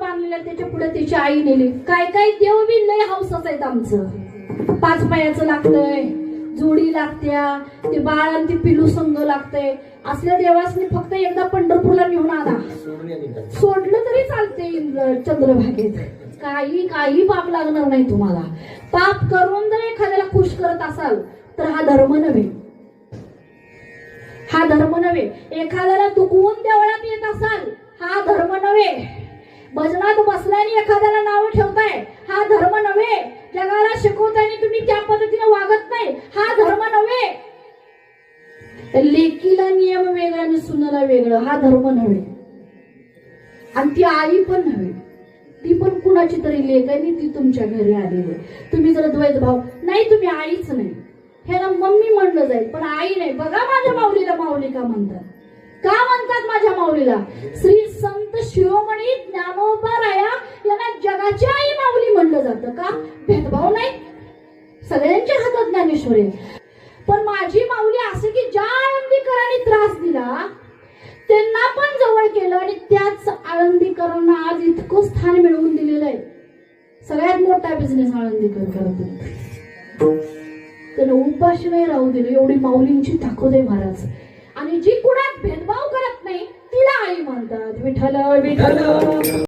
बांधलेला त्याच्या पुढे त्याची आई नेली. काय काय देव बी लय हौसच आहेत आमचं. 5 पायाचं लागतंय, जोडी लागत्या, ते बाळ आणि ते पिलू संघ लागतंय. असल्या देवासनी फक्त एकदा पंढरपूरला नेऊन आणा, सोडलं तरी चालते चंद्रभागेत. काही पाप लागणार नाही तुम्हाला. पाप करून जर एखाद्याला खुश करत असाल तर हा धर्म नव्हे, हा धर्म नव्हे. एखाद्याला दुखवून देवळात येत असाल हा धर्म नव्हे. भजनात बसल्याने एखाद्याला नाव ठेवताय हा धर्म नव्हे. जगाला शिकवताना तुम्ही त्या पद्धतीने वागत नाही हा धर्म नव्हे. लेकीला नियम वेगळा आणि सुनाला वेगळं हा धर्म नव्हे. आणि ती आई पण नव्हे, ती पण कुणाची तरी लेक आहे, ती तुमच्या घरी आलेली. तुम्ही जर द्वैत भाव नाही, तुम्ही आईच नाही, ह्याला मम्मी म्हणलं जाईल पण आई नाही. बघा माझ्या माऊलीला माऊली का म्हणतात? का म्हणतात माझ्या माऊलीला? श्री संत शिरोमणी ज्ञानोबा राया यांना जगाची आई माऊली म्हणलं जातं. का? भेदभाव नाही, सगळ्यांच्या हातात ज्ञानेश्वरी. पण माझी माऊली असे की ज्या आळंदीकरांनी त्रास दिला त्यांना पण जवळ केलं आणि त्याच आळंदीकरांना आज इतकं स्थान मिळवून दिलेलं आहे. सगळ्यात मोठा बिझनेस आळंदीकर करतो. त्याला उपाशी नाही राहू दिलं, एवढी माऊलींची ताकद आहे महाराज. आणि जी कुणात भेदभाव करत नाही तिला आई म्हणतात. विठ्ठल विठ्ठल.